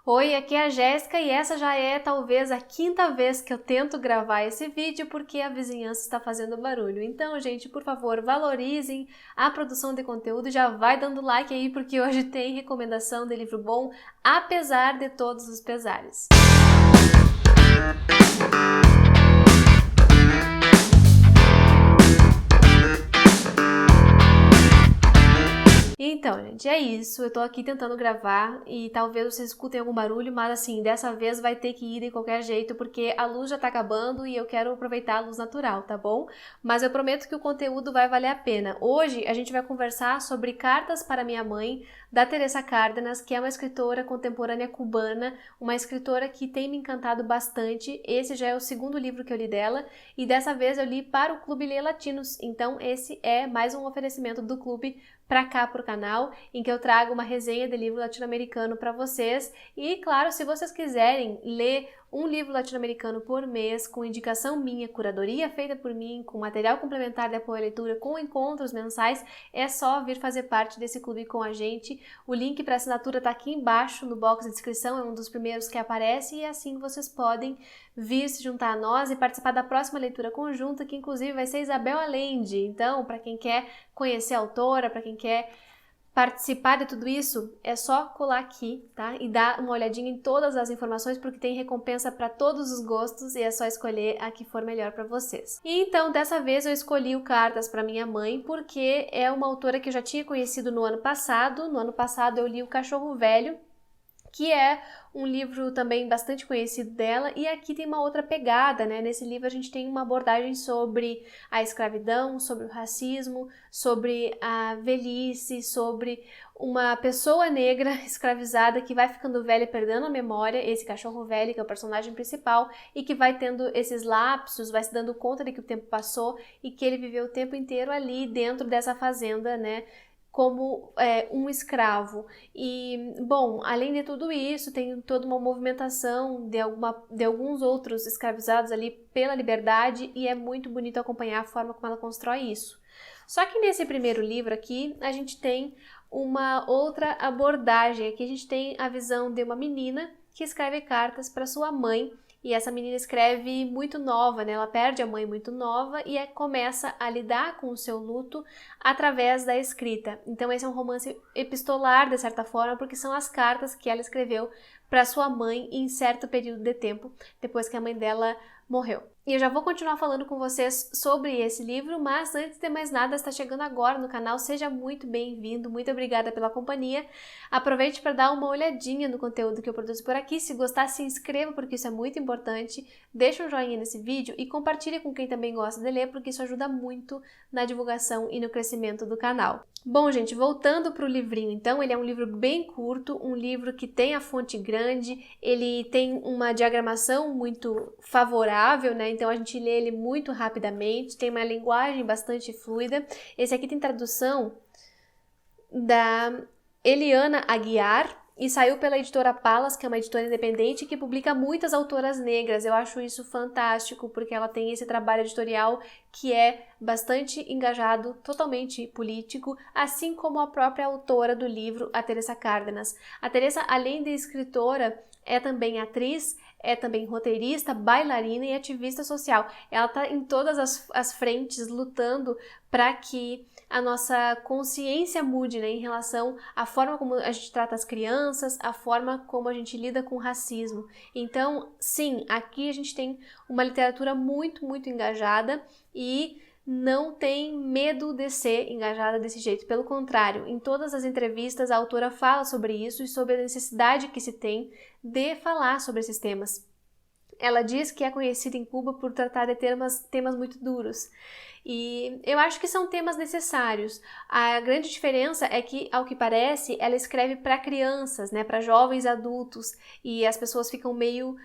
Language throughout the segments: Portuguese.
Oi, aqui é a Jéssica e essa já é talvez a quinta vez que eu tento gravar esse vídeo porque a vizinhança está fazendo barulho. Então, gente, por favor, valorizem a produção de conteúdo, já vai dando like aí porque hoje tem recomendação de livro bom, apesar de todos os pesares. Então, gente, é isso. Eu tô aqui tentando gravar e talvez vocês escutem algum barulho, mas assim, dessa vez vai ter que ir de qualquer jeito porque a luz já tá acabando e eu quero aproveitar a luz natural, tá bom? Mas eu prometo que o conteúdo vai valer a pena. Hoje a gente vai conversar sobre Cartas para Minha Mãe, da Teresa Cárdenas, que é uma escritora contemporânea cubana, uma escritora que tem me encantado bastante. Esse já é o segundo livro que eu li dela e dessa vez eu li para o Clube Lê Latinos, então esse é mais um oferecimento do clube para cá pro canal, em que eu trago uma resenha de livro latino-americano para vocês. E claro, se vocês quiserem ler um livro latino-americano por mês, com indicação minha, curadoria feita por mim, com material complementar de apoio à leitura, com encontros mensais, é só vir fazer parte desse clube com a gente. O link para assinatura tá aqui embaixo no box de descrição, é um dos primeiros que aparece, e assim vocês podem vir se juntar a nós e participar da próxima leitura conjunta, que inclusive vai ser Isabel Allende. Então, para quem quer conhecer a autora, para quem quer participar de tudo isso, é só colar aqui, tá? E dar uma olhadinha em todas as informações, porque tem recompensa para todos os gostos e é só escolher a que for melhor para vocês. E então, dessa vez eu escolhi o Cartas para Minha Mãe, porque é uma autora que eu já tinha conhecido no ano passado. No ano passado eu li O Cachorro Velho, que é um livro também bastante conhecido dela, e aqui tem uma outra pegada, né? Nesse livro a gente tem uma abordagem sobre a escravidão, sobre o racismo, sobre a velhice, sobre uma pessoa negra escravizada que vai ficando velha e perdendo a memória, esse cachorro velho que é o personagem principal, e que vai tendo esses lapsos, vai se dando conta de que o tempo passou e que ele viveu o tempo inteiro ali dentro dessa fazenda, né? Como um escravo. E, bom, além de tudo isso, tem toda uma movimentação de alguns outros escravizados ali pela liberdade, e é muito bonito acompanhar a forma como ela constrói isso. Só que nesse primeiro livro aqui, a gente tem uma outra abordagem. Aqui a gente tem a visão de uma menina que escreve cartas para sua mãe, e essa menina escreve muito nova, né? Ela perde a mãe muito nova e começa a lidar com o seu luto através da escrita. Então esse é um romance epistolar, de certa forma, porque são as cartas que ela escreveu para sua mãe em certo período de tempo, depois que a mãe dela morreu. E eu já vou continuar falando com vocês sobre esse livro, mas antes de mais nada, está chegando agora no canal, seja muito bem-vindo, muito obrigada pela companhia. Aproveite para dar uma olhadinha no conteúdo que eu produzo por aqui. Se gostar, se inscreva, porque isso é muito importante. Deixa um joinha nesse vídeo e compartilhe com quem também gosta de ler, porque isso ajuda muito na divulgação e no crescimento do canal. Bom, gente, voltando para o livrinho, então, ele é um livro bem curto, um livro que tem a fonte grande, ele tem uma diagramação muito favorável, né? Então a gente lê ele muito rapidamente, tem uma linguagem bastante fluida. Esse aqui tem tradução da Eliana Aguiar e saiu pela editora Palas, que é uma editora independente que publica muitas autoras negras. Eu acho isso fantástico, porque ela tem esse trabalho editorial que é bastante engajado, totalmente político, assim como a própria autora do livro, a Teresa Cárdenas. A Teresa, além de escritora, é também atriz, é também roteirista, bailarina e ativista social. Ela está em todas as frentes lutando para que a nossa consciência mude, né, em relação à forma como a gente trata as crianças, a forma como a gente lida com o racismo. Então, sim, aqui a gente tem uma literatura muito, muito engajada e não tem medo de ser engajada desse jeito. Pelo contrário, em todas as entrevistas a autora fala sobre isso e sobre a necessidade que se tem de falar sobre esses temas. Ela diz que é conhecida em Cuba por tratar de temas muito duros. E eu acho que são temas necessários. A grande diferença é que, ao que parece, ela escreve para crianças, né, para jovens adultos, e as pessoas ficam meio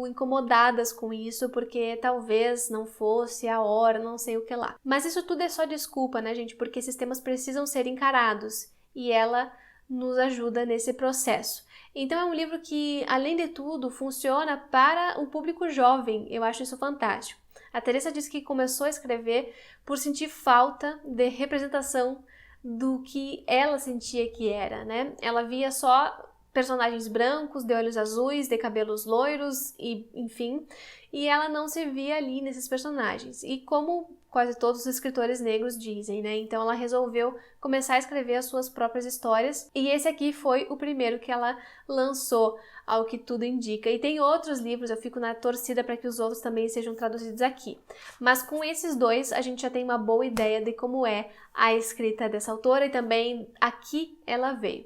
incomodadas com isso, porque talvez não fosse a hora, não sei o que lá. Mas isso tudo é só desculpa, né, gente? Porque esses temas precisam ser encarados, e ela nos ajuda nesse processo. Então é um livro que, além de tudo, funciona para o público jovem. Eu acho isso fantástico. A Teresa disse que começou a escrever por sentir falta de representação do que ela sentia que era, né? Ela via só personagens brancos, de olhos azuis, de cabelos loiros e enfim, e ela não se via ali nesses personagens. E como quase todos os escritores negros dizem, né? Então ela resolveu começar a escrever as suas próprias histórias, e esse aqui foi o primeiro que ela lançou, ao que tudo indica. E tem outros livros, eu fico na torcida para que os outros também sejam traduzidos aqui. Mas com esses dois, a gente já tem uma boa ideia de como é a escrita dessa autora e também aqui ela veio.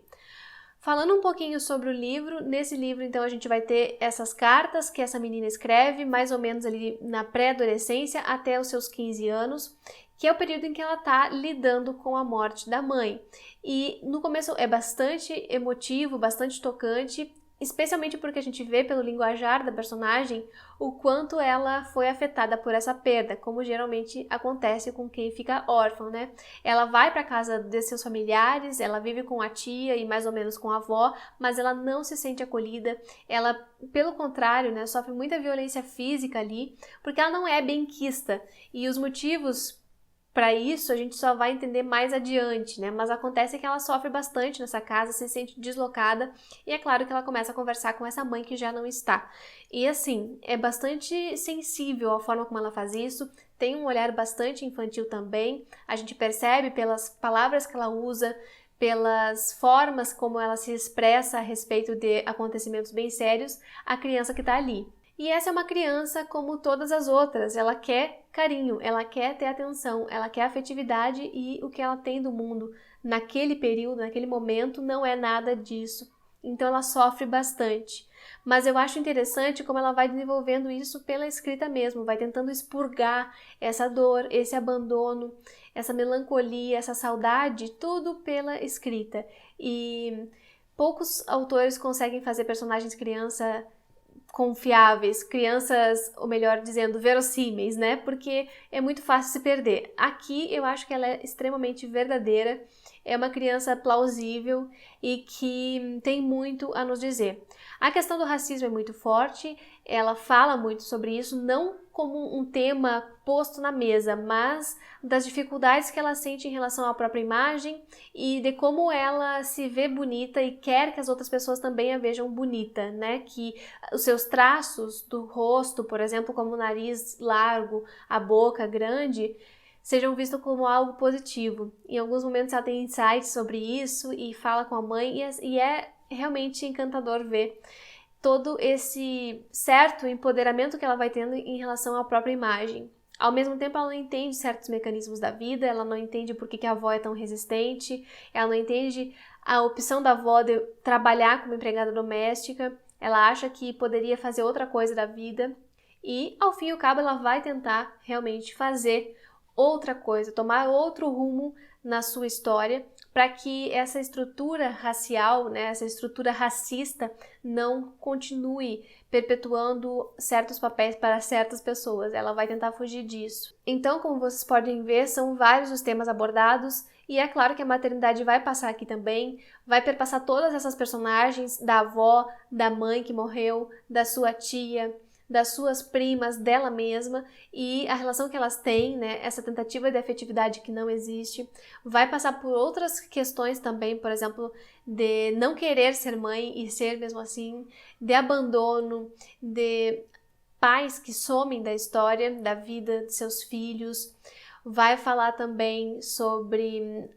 Falando um pouquinho sobre o livro, nesse livro então a gente vai ter essas cartas que essa menina escreve, mais ou menos ali na pré-adolescência até os seus 15 anos, que é o período em que ela está lidando com a morte da mãe. E no começo é bastante emotivo, bastante tocante, especialmente porque a gente vê pelo linguajar da personagem o quanto ela foi afetada por essa perda, como geralmente acontece com quem fica órfão, né? Ela vai para casa de seus familiares, ela vive com a tia e mais ou menos com a avó, mas ela não se sente acolhida, ela, pelo contrário, né, sofre muita violência física ali, porque ela não é benquista, e os motivos para isso a gente só vai entender mais adiante, né? Mas acontece que ela sofre bastante nessa casa, se sente deslocada, e é claro que ela começa a conversar com essa mãe que já não está. E assim, é bastante sensível a forma como ela faz isso, tem um olhar bastante infantil também, a gente percebe pelas palavras que ela usa, pelas formas como ela se expressa a respeito de acontecimentos bem sérios, a criança que está ali. E essa é uma criança como todas as outras, ela quer carinho, ela quer ter atenção, ela quer afetividade, e o que ela tem do mundo naquele período, naquele momento, não é nada disso. Então ela sofre bastante. Mas eu acho interessante como ela vai desenvolvendo isso pela escrita mesmo, vai tentando expurgar essa dor, esse abandono, essa melancolia, essa saudade, tudo pela escrita. E poucos autores conseguem fazer personagens criança confiáveis, crianças, ou melhor dizendo, verossímeis, né? Porque é muito fácil se perder. Aqui eu acho que ela é extremamente verdadeira, é uma criança plausível e que tem muito a nos dizer. A questão do racismo é muito forte, ela fala muito sobre isso, não como um tema posto na mesa, mas das dificuldades que ela sente em relação à própria imagem e de como ela se vê bonita e quer que as outras pessoas também a vejam bonita, né? Que os seus traços do rosto, por exemplo, como o nariz largo, a boca grande, sejam vistos como algo positivo. Em alguns momentos ela tem insights sobre isso e fala com a mãe, e é realmente encantador ver todo esse certo empoderamento que ela vai tendo em relação à própria imagem. Ao mesmo tempo, ela não entende certos mecanismos da vida, ela não entende por que a avó é tão resistente, ela não entende a opção da avó de trabalhar como empregada doméstica, ela acha que poderia fazer outra coisa da vida, e ao fim e ao cabo ela vai tentar realmente fazer outra coisa, tomar outro rumo na sua história, para que essa estrutura racial, né, essa estrutura racista não continue perpetuando certos papéis para certas pessoas. Ela vai tentar fugir disso. Então, como vocês podem ver, são vários os temas abordados, e é claro que a maternidade vai passar aqui também, vai perpassar todas essas personagens, da avó, da mãe que morreu, da sua tia, das suas primas, dela mesma, e a relação que elas têm, né, essa tentativa de afetividade que não existe, vai passar por outras questões também, por exemplo, de não querer ser mãe e ser mesmo assim, de abandono, de pais que somem da história, da vida de seus filhos, vai falar também sobre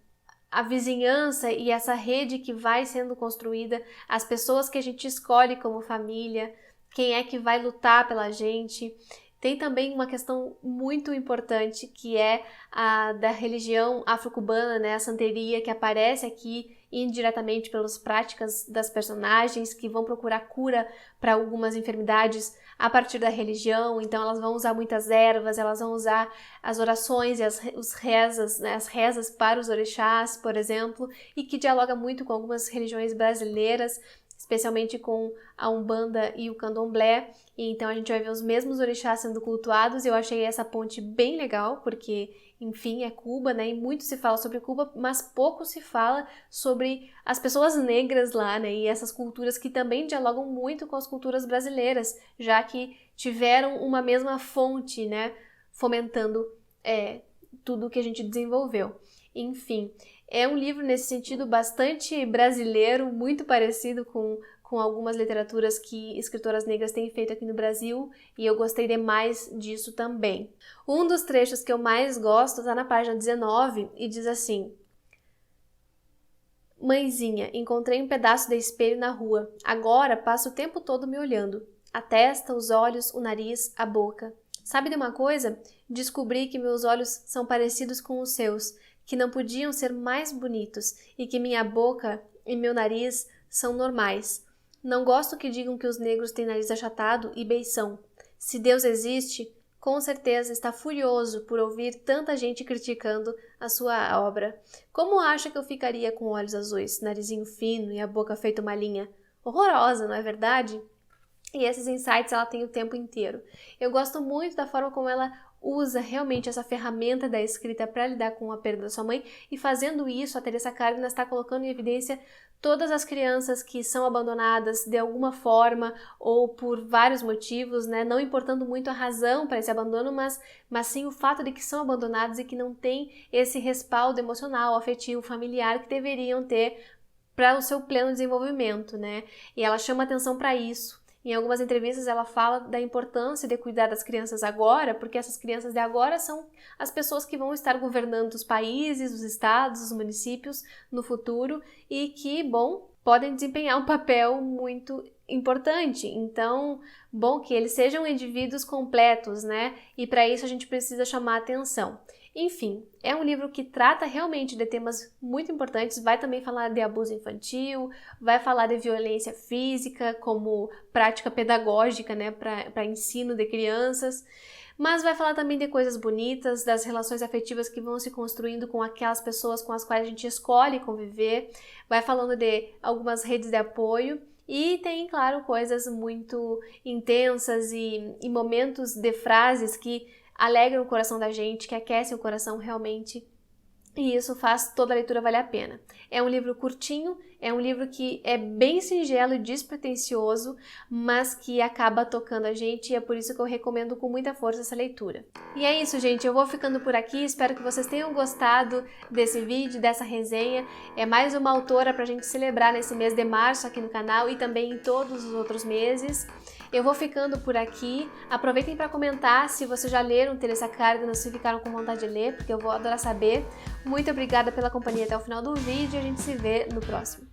a vizinhança e essa rede que vai sendo construída, as pessoas que a gente escolhe como família, quem é que vai lutar pela gente. Tem também uma questão muito importante que é a da religião afro-cubana, né, a santeria, que aparece aqui indiretamente pelas práticas das personagens que vão procurar cura para algumas enfermidades a partir da religião. Então elas vão usar muitas ervas, elas vão usar as orações e os rezas, né, as rezas para os orixás, por exemplo, e que dialoga muito com algumas religiões brasileiras, especialmente com a Umbanda e o Candomblé, e então a gente vai ver os mesmos orixás sendo cultuados. Eu achei essa ponte bem legal, porque, enfim, é Cuba, né, e muito se fala sobre Cuba, mas pouco se fala sobre as pessoas negras lá, né, e essas culturas que também dialogam muito com as culturas brasileiras, já que tiveram uma mesma fonte, né, fomentando tudo que a gente desenvolveu. Enfim, É um livro, nesse sentido, bastante brasileiro, muito parecido com algumas literaturas que escritoras negras têm feito aqui no Brasil, e eu gostei demais disso também. Um dos trechos que eu mais gosto está na página 19 e diz assim: Mãezinha, encontrei um pedaço de espelho na rua. Agora passo o tempo todo me olhando. A testa, os olhos, o nariz, a boca. Sabe de uma coisa? Descobri que meus olhos são parecidos com os seus, que não podiam ser mais bonitos e que minha boca e meu nariz são normais. Não gosto que digam que os negros têm nariz achatado e beição. Se Deus existe, com certeza está furioso por ouvir tanta gente criticando a sua obra. Como acha que eu ficaria com olhos azuis, narizinho fino e a boca feita uma linha? Horrorosa, não é verdade? E esses insights ela tem o tempo inteiro. Eu gosto muito da forma como ela usa realmente essa ferramenta da escrita para lidar com a perda da sua mãe, e fazendo isso, a Teresa Cárdenas está colocando em evidência todas as crianças que são abandonadas de alguma forma ou por vários motivos, né? Não importando muito a razão para esse abandono, mas sim o fato de que são abandonados e que não têm esse respaldo emocional, afetivo, familiar que deveriam ter para o seu pleno desenvolvimento, né? E ela chama atenção para isso. Em algumas entrevistas ela fala da importância de cuidar das crianças agora, porque essas crianças de agora são as pessoas que vão estar governando os países, os estados, os municípios no futuro e que, bom, podem desempenhar um papel muito importante. Então, bom, que eles sejam indivíduos completos, né? E para isso a gente precisa chamar atenção. Enfim, é um livro que trata realmente de temas muito importantes, vai também falar de abuso infantil, vai falar de violência física como prática pedagógica, né, para ensino de crianças, mas vai falar também de coisas bonitas, das relações afetivas que vão se construindo com aquelas pessoas com as quais a gente escolhe conviver, vai falando de algumas redes de apoio. E tem, claro, coisas muito intensas e momentos de frases que alegram o coração da gente, que aquecem o coração realmente, e isso faz toda a leitura valer a pena. É um livro curtinho, é um livro que é bem singelo e despretensioso, mas que acaba tocando a gente, e é por isso que eu recomendo com muita força essa leitura. E é isso, gente, eu vou ficando por aqui, espero que vocês tenham gostado desse vídeo, dessa resenha. É mais uma autora pra gente celebrar nesse mês de março aqui no canal e também em todos os outros meses. Eu vou ficando por aqui. Aproveitem para comentar se vocês já leram Teresa Cárdenas, se ficaram com vontade de ler, porque eu vou adorar saber. Muito obrigada pela companhia até o final do vídeo e a gente se vê no próximo.